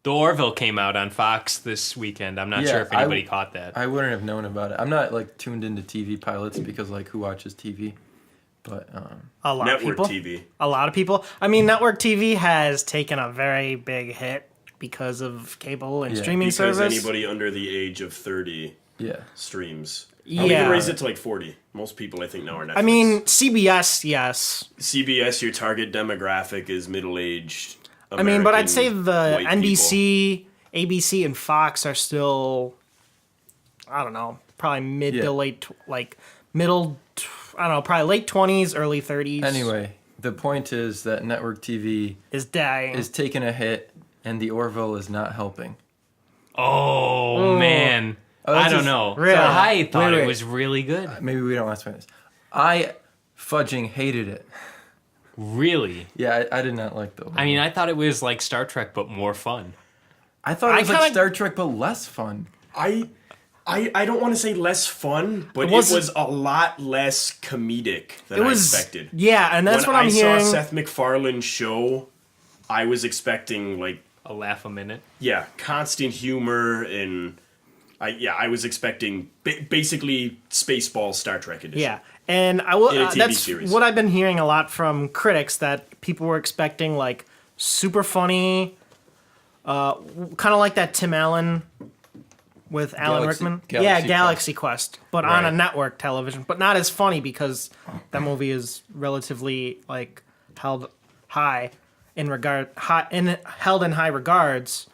The Orville came out on Fox this weekend. I'm not sure if anybody caught that. I wouldn't have known about it. I'm not like tuned into TV pilots because like who watches TV? But a lot network of people. TV. A lot of people. I mean, network TV has taken a very big hit because of cable and streaming because service. Anybody under the age of 30 streams. Yeah. We can raise it to like 40. Most people, I think, now are Netflix. I mean, CBS, yes. CBS, your target demographic is middle-aged American, I mean, but I'd say the white NBC, ABC, and Fox are still, I don't know, probably mid to late, probably late 20s, early 30s. anyway, the point is that network TV is dying. is taking a hit, and the Orville is not helping. Oh, man. I don't know. Really? So I thought Wait. it was really good. Maybe we don't want to explain this. I fudging hated it. Really? Yeah, I did not like the Orville. I mean, I thought it was like Star Trek, but more fun. I thought it was like Star Trek, but less fun. I don't want to say less fun, but it was a lot less comedic than I expected. Yeah, and that's what I'm hearing. When I saw Seth MacFarlane's show, I was expecting like a laugh a minute. Yeah, constant humor, and I was expecting basically Spaceball Star Trek edition. Yeah, and I will. In a TV that's series. what I've been hearing a lot from critics, that people were expecting like super funny, kind of like that Tim Allen with Alan Rickman. Galaxy Quest, but on a network television, but not as funny because that movie is relatively like held high in high regards.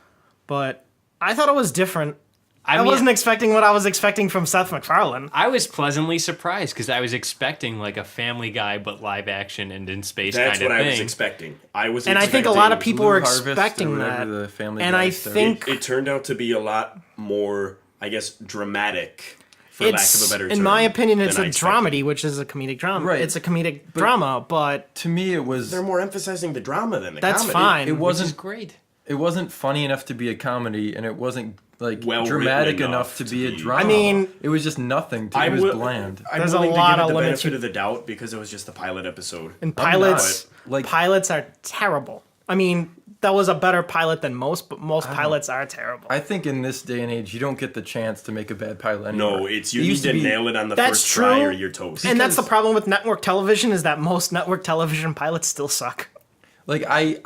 But I thought it was different. I wasn't expecting what I was expecting from Seth MacFarlane. I was pleasantly surprised because I was expecting like a Family Guy but live action and in space That's kind of thing. what I was expecting. I think a lot of people were Harvest expecting or that. the Family And Guy I started. think It turned out to be a lot more, I guess, dramatic, for lack of a better term. in my opinion, it's than a I expected. dramedy, which is a comedic drama. Right. It's a comedic drama, but to me it was They're more emphasizing the drama than the that's comedy. fine. it Which wasn't is great. it wasn't funny enough to be a comedy, and it wasn't like Well dramatic written enough to be a be- drama. I mean, it was just nothing. It was bland. I'm There's a willing lot to of give it the limits benefit of the doubt because it was just the pilot episode. And I'm pilots, not. Like- pilots are terrible. I mean, that was a better pilot than most, but most pilots are terrible. I think in this day and age, you don't get the chance to make a bad pilot anymore. No, it's you It need used to be- nail it on the That's first try true. or you're toast. And that's the problem with network television, is that most network television pilots still suck. Like I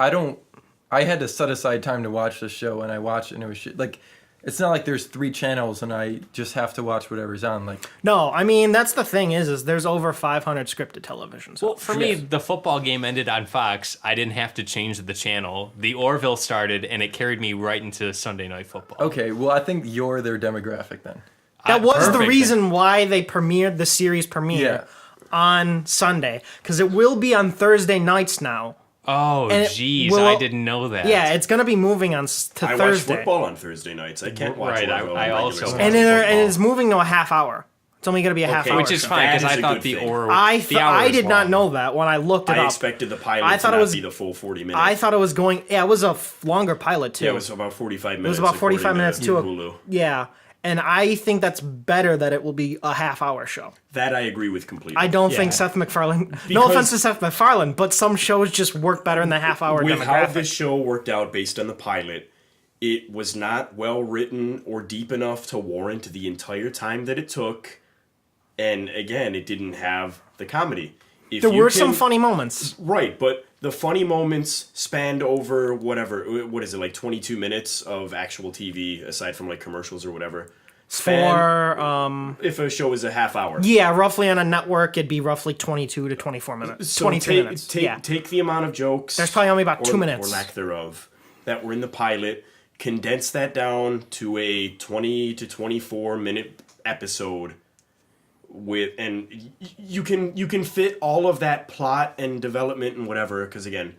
had to set aside time to watch the show, and I watched it, and it was shit. Like, it's not like there's 3 channels and I just have to watch whatever's on. Like, No, I mean, that's the thing is there's over 500 scripted televisions. Well, for me, the football game ended on Fox. I didn't have to change the channel. The Orville started, and it carried me right into Sunday Night Football. okay, well, I think you're their demographic then. That was the Perfect. reason why they premiered the series premiere on Sunday, because it will be on Thursday nights now. Oh, And it jeez, will- I didn't know that. Yeah, it's going to be moving on to I watch Thursday. football on Thursday nights. I can't watch Right, Orville on I regular also- Sunday And football. it's moving to a half hour. It's only going to be a half Okay, hour. Which is show. fine, because That I is a thought good the thing. hour I did not was know long. that when I looked it I up. expected the pilot I thought to it not was- be the full 40 minutes. I thought it was going. Yeah, it was a longer pilot too. Yeah, it was about 45 minutes. It was about according 45 minutes to a Hulu. Yeah, and I think that's better that it will be a half hour show. That I agree with completely. I don't Yeah. think Seth MacFarlane. No Because- offense to Seth MacFarlane, but some shows just work better in the half hour With how demographic. this show worked out based on the pilot, it was not well written or deep enough to warrant the entire time that it took. And again, it didn't have the comedy. If There you were some can- funny moments. Right, but the funny moments spanned over what is it, like 22 minutes of actual TV, aside from like commercials or whatever. For If a show is a half hour. yeah, roughly on a network, it'd be roughly 22 to 24 minutes. So 22 minutes. Yeah. Take the amount of jokes. There's probably only about or, 2 minutes. Or lack thereof that were in the pilot, condense that down to a 20 to 24 minute episode you can fit all of that plot and development and whatever, because again,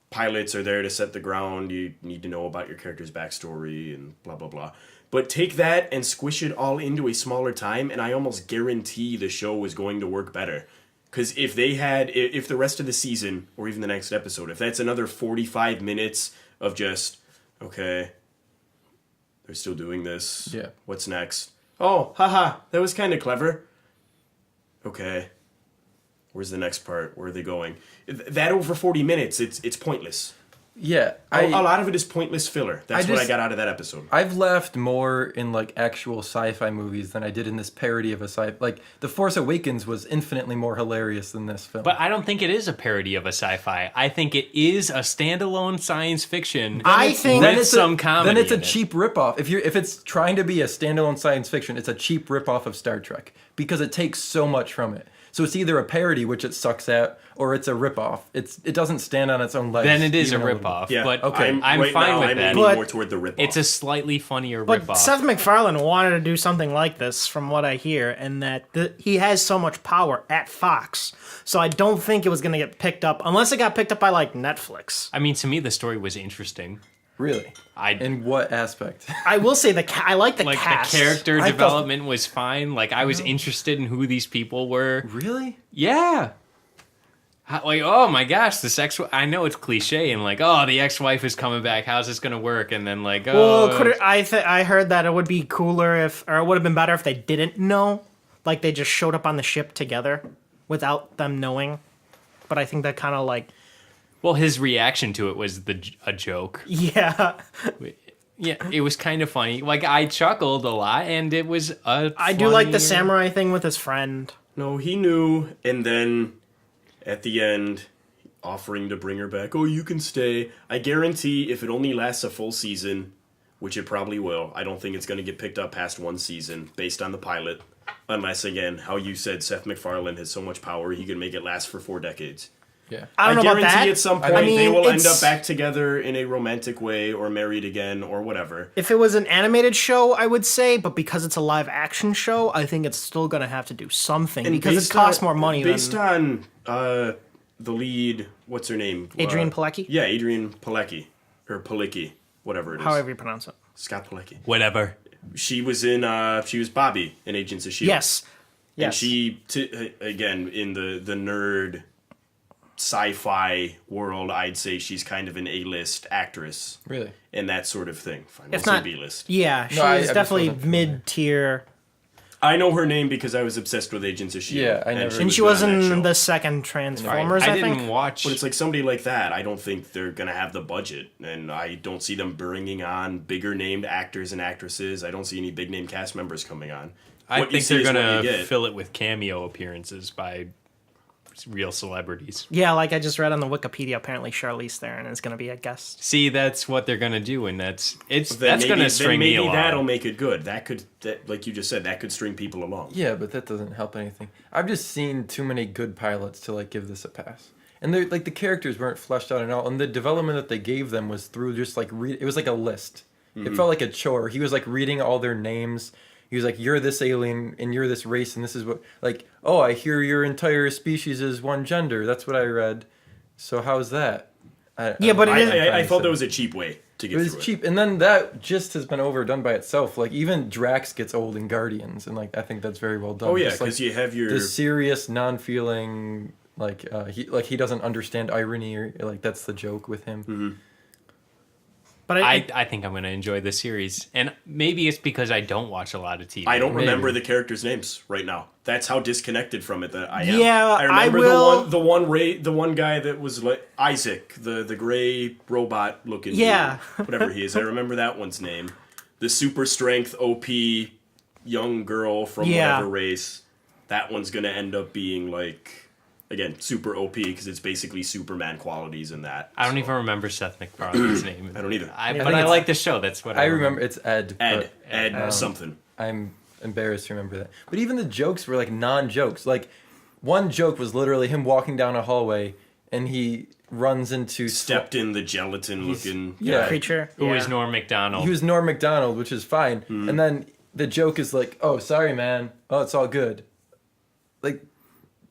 pilots are there to set the ground. You need to know about your character's backstory and blah blah blah. But take that and squish it all into a smaller time, and I almost guarantee the show is going to work better. Because if the rest of the season, or even the next episode, if that's another 45 minutes of just, okay, they're still doing this. Yeah. What's next? Oh, haha, that was kind of clever. Okay. Where's the next part? Where are they going? That over 40 minutes, it's pointless. Yeah, A lot of it is pointless filler. That's what I just- got out of that episode. I've laughed more in like actual sci-fi movies than I did in this parody of a sci. Like The Force Awakens was infinitely more hilarious than this film. But I don't think it is a parody of a sci-fi. I think it is a standalone science fiction. I think with some comedy. Then it's a in it. cheap ripoff. If it's trying to be a standalone science fiction, it's a cheap ripoff of Star Trek because it takes so much from it. So it's either a parody, which it sucks at, or it's a ripoff. It doesn't stand on its own legs. Then it is a even little bit. ripoff. Yeah, But okay. I'm right fine now, with I'm that. leaning But more toward the ripoff. It's a slightly funnier But ripoff. Seth MacFarlane wanted to do something like this, from what I hear, and that he has so much power at Fox. So I don't think it was going to get picked up, unless it got picked up by like Netflix. I mean, to me, the story was interesting. Really? In what aspect? I will say I like the Like cast. the character I thought- development was fine. Like I was interested in who these people were. Really? Yeah. Like, oh my gosh, this ex. I know it's cliche and like, oh, the ex-wife is coming back. How's this gonna work? And then like, oh, Well, I heard that it would be cooler or it would have been better if they didn't know, like they just showed up on the ship together without them knowing. But I think that kind of like, well, his reaction to it was a joke. yeah, Yeah, it was kind of funny. Like I chuckled a lot, and it was I do like the funny- samurai thing with his friend. No, he knew, and then at the end, offering to bring her back. Oh, you can stay. I guarantee if it only lasts a full season, which it probably will, I don't think it's going to get picked up past one season based on the pilot. Unless, again, how you said Seth MacFarlane has so much power, he can make it last for 4 decades. Yeah. I don't know about guarantee that. at some point I mean, they will end it's- up back together in a romantic way or married again or whatever. If it was an animated show, I would say, but because it's a live action show, I think it's still gonna have to do something because it based costs on- more money. Based than on the lead, what's her name? Adrian Pilecki? Yeah, Adrian Pilecki. Or Pilecki, whatever it is. however you pronounce it. Scott Pilecki. Whatever. She was Bobby in Agents of S.H.I.E.L.D. Yes. And Yes. she, again, in the nerd sci-fi world, I'd say she's kind of an A-list actress. Really? And that sort of thing. Fine, If we'll say not- B-list. Yeah, she's I just definitely wasn't familiar. mid-tier. I know her name because I was obsessed with Agents of S.H.I.E.L.D. Yeah, I never- And she good on was that in show. the second Transformers, I I didn't think. watch. But it's like somebody like that, I don't think they're going to have the budget. And I don't see them bringing on bigger named actors and actresses. I don't see any big name cast members coming on. I What you think see they're is what gonna you get. fill it with cameo appearances by real celebrities. Yeah, like I just read on the Wikipedia, apparently Charlize Theron is going to be a guest. See, that's what they're gonna do, and that's Then gonna maybe string me along. that'll make it good. Like you just said, that could string people along. Yeah, but that doesn't help anything. I've just seen too many good pilots to like give this a pass. And they're like the characters weren't fleshed out at all, and the development that they gave them was through just like it was like a list. It felt like a chore. He was like reading all their names. He was like, "You're this alien, and you're this race, and this is what." Like, "Oh, I hear your entire species is one gender." That's what I read. So how's that? Yeah, but it is- I thought that was a cheap way to get It was through cheap, and then that just has been overdone by itself. Like even Drax gets old in Guardians, and like I think that's very well done. Oh yeah, Just, like, because you have your the serious, non-feeling, he doesn't understand irony, or like that's the joke with him. Mm-hmm. But I think I'm gonna enjoy this series, and maybe it's because I don't watch a lot of TV. I don't Maybe. remember the characters' names right now. That's how disconnected from it that I am. Yeah, I remember I will- the one guy that was like Isaac, the gray robot looking Yeah. dude, whatever he is. I remember that one's name. The super strength OP young girl from Yeah. whatever race. That one's gonna end up being like, again, super OP because it's basically Superman qualities in that. I don't So, even remember Seth MacFarlane's name. I don't either. But think I it's- like the show. That's what I I remember it's Ed. Ed something. I'm embarrassed to remember that. But even the jokes were like non-jokes. Like one joke was literally him walking down a hallway, and he runs into Stepped in the gelatin looking. yeah. creature. Who is Yeah. Norm Macdonald? He was Norm Macdonald, which is fine. Mm-hmm. And then the joke is like, "Oh, sorry, man. Oh, it's all good." Like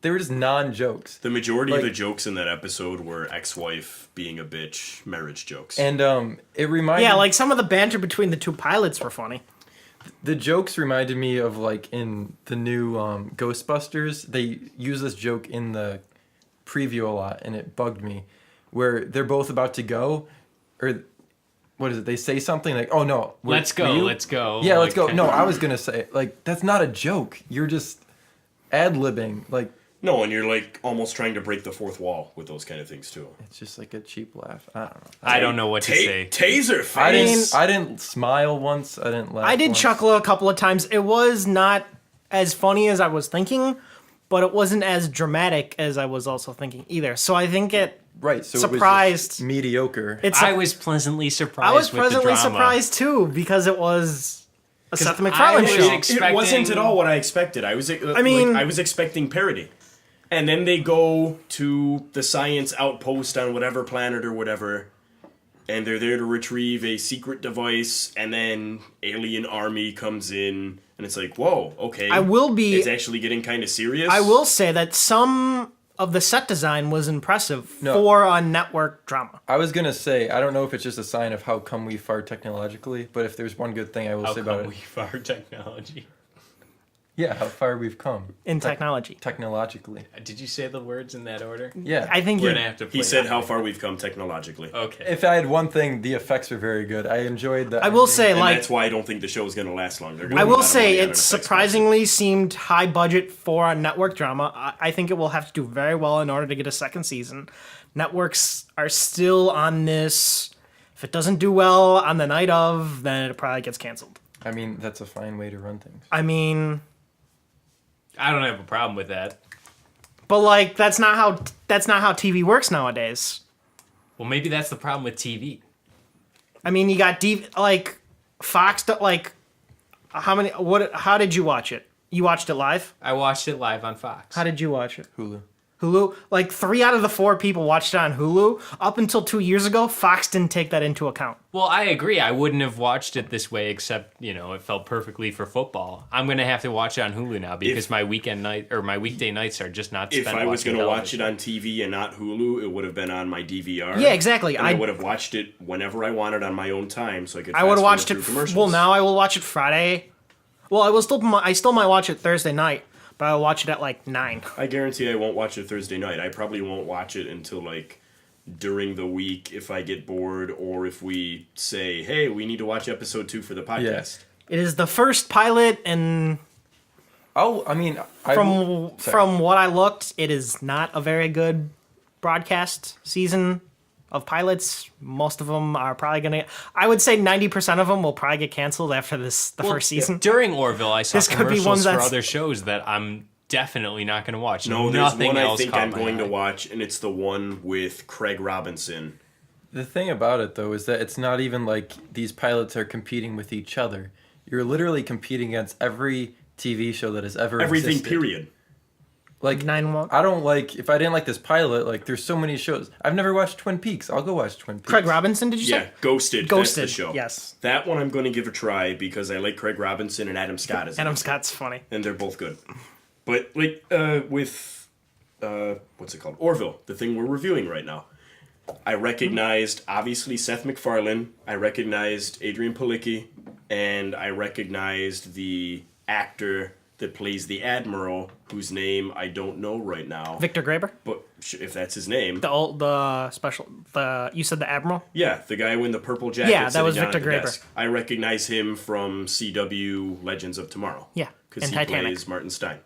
they were just non-jokes. The majority of Like- the jokes in that episode were ex-wife being a bitch marriage jokes. And it reminded Yeah, like some of the banter between the two pilots were funny. the jokes reminded me of like in the new Ghostbusters. They use this joke in the preview a lot, and it bugged me, where they're both about to go, or what is it? They say something like, "Oh no, Let's go, were you?" let's go. Yeah, let's Like, go. No, I was gonna say like that's not a joke. You're just ad libbing. Like No, and you're like almost trying to break the fourth wall with those kind of things too. It's just like a cheap laugh. I don't know. I don't know what to say. Taser face. I didn't smile once. I didn't laugh. I did once. chuckle a couple of times. It was not as funny as I was thinking, but it wasn't as dramatic as I was also thinking either. So I think it Right. So surprised. it was just mediocre. I was pleasantly surprised. I was with the pleasantly drama. surprised too because it was a Seth I MacFarlane was show. expecting- It wasn't at all what I expected. I was expecting parody. And then they go to the science outpost on whatever planet or whatever, and they're there to retrieve a secret device, and then alien army comes in, and it's like, whoa, okay. It's actually getting kind of serious. I will say that some of the set design was impressive for a network drama. I was gonna say I don't know if it's just a sign of how come we far technologically, but if there's one good thing I will How say about come we it, far technology? yeah, how far we've come In technology. technologically. Did you say the words in that order? Yeah, I think We're you, gonna have to. Play He said that. how far we've come technologically. Okay. if I had one thing, the effects were very good. I enjoyed that. I will say, And like, that's why I don't think the show is going to last long. They're gonna I put a will lot of say money on it an effects surprisingly seemed high budget for a network drama. I think it will have to do very well in order to get a second season. Networks are still on this. If it doesn't do well on the night of, then it probably gets canceled. I mean, that's a fine way to run things. I mean, I don't have a problem with that. but like that's not how TV works nowadays. Well, maybe that's the problem with TV. I mean, you got like Fox. Like, how many? What? How did you watch it? You watched it live. I watched it live on Fox. How did you watch it? Hulu. Hulu. Like 3 out of the 4 people watched it on Hulu. Up until 2 years ago, Fox didn't take that into account. Well, I agree. I wouldn't have watched it this way, except it felt perfectly for football. I'm gonna have to watch it on Hulu now because my weekday nights are just not spent. If I was going going to to watch it on TV and not Hulu, it would have been on my DVR. Yeah, exactly. And I would have watched it whenever I wanted on my own time, so I could. I would have fast-forward watched through it. commercials. Well, now I will watch it Friday. Well, I still might watch it Thursday night, but I'll watch it at like 9. I guarantee I won't watch it Thursday night. I probably won't watch it until like during the week if I get bored, or if we say, "Hey, we need to watch episode 2 for the podcast." It is the first pilot, and Oh, I mean, from what I looked, it is not a very good broadcast season of pilots. Most of them are probably gonna. I would say 90% of them will probably get canceled after the first season. During Orville, I saw This could be commercials ones for that's- other shows that I'm definitely not going to watch. No, there's Nothing one I else think caught I'm my going eye. to watch, and it's the one with Craig Robinson. The thing about it though is that it's not even like these pilots are competing with each other. You're literally competing against every TV show that has ever Everything, existed. period. Like 9-1. I don't like if I didn't like this pilot. Like there's so many shows. I've never watched Twin Peaks. I'll go watch Twin Peaks. Craig Robinson, did you Yeah, say? Ghosted. Ghosted. That's the show. Yes. That one I'm going to give a try because I like Craig Robinson and Adam Scott is in Adam it. Scott's funny. And they're both good. But like with what's it called? Orville, the thing we're reviewing right now. I recognized obviously Seth MacFarlane. I recognized Adrian Palicki, and I recognized the actor that plays the Admiral, whose name I don't know right now. Victor Graber, But if that's his name, you said the Admiral. yeah, the guy in the purple jacket. Yeah, that was sitting down Victor at the Graber. desk. I recognize him from CW Legends of Tomorrow. Yeah, because and he Titanic. plays Martin Stein.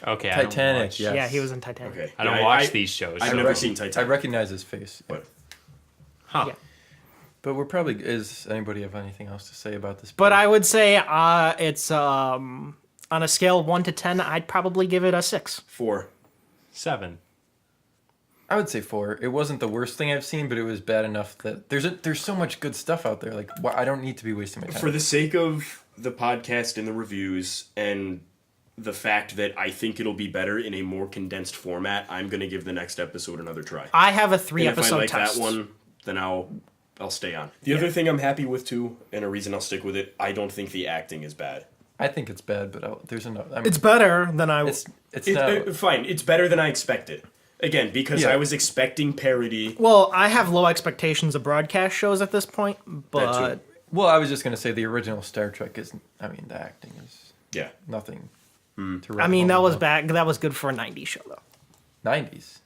Okay, Titanic. I Yes. Yeah, he was in Titanic. Okay, don't Yeah, watch these shows. I've so- never seen Titanic. I recognize his face. But Huh. Yeah. But we're probably. Is anybody have anything else to say about this? But I would say it's on a scale of 1 to 10, I'd probably give it a 6. 4. 7. I would say 4. It wasn't the worst thing I've seen, but it was bad enough that there's so much good stuff out there. Like I don't need to be wasting my time. For the sake of the podcast and the reviews and the fact that I think it'll be better in a more condensed format, I'm going to give the next episode another try. I have a And 3 if I episode like test. that one, then I'll stay on. The other thing I'm happy with too, and a reason I'll stick with it, I don't think the acting is bad. I think it's bad, but there's enough. I mean, It's better than I. it's not. Fine, it's better than I expected. Again, because Yeah. I was expecting parody. Well, I have low expectations of broadcast shows at this point, That but too. Well, I was just gonna say the original Star Trek is. I mean, the acting is Yeah. nothing. Mm. To write I mean that home was about. back. That was good for a '90s show, though. 90s.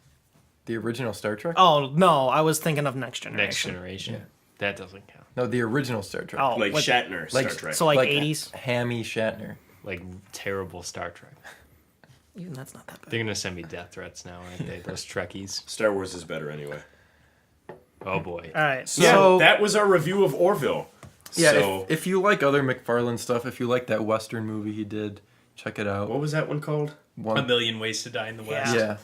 The original Star Trek. Oh no, I was thinking of Next Generation. Next Generation. Yeah. That doesn't count. No, the original Star Trek. Oh, Like what- Shatner, Like- Star Trek. so like 80s. Hammy Shatner. Like terrible Star Trek. Even that's not that bad. They're gonna send me death threats now, aren't they? Those Trekkies. Star Wars is better anyway. Oh boy. All right, Yeah, so that was our review of Orville. Yeah, So, if you like other MacFarlane stuff, if you like that Western movie he did, check it out. what was that one called? A Million Ways to Die in the West. Yeah.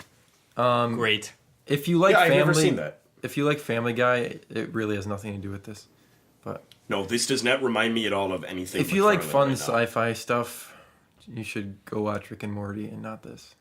Great. If you like Yeah, I've Family, never seen that. If you like Family Guy, it really has nothing to do with this. But No, this does not remind me at all of anything. if you like fun McFarlane right now. sci-fi stuff, you should go watch Rick and Morty and not this.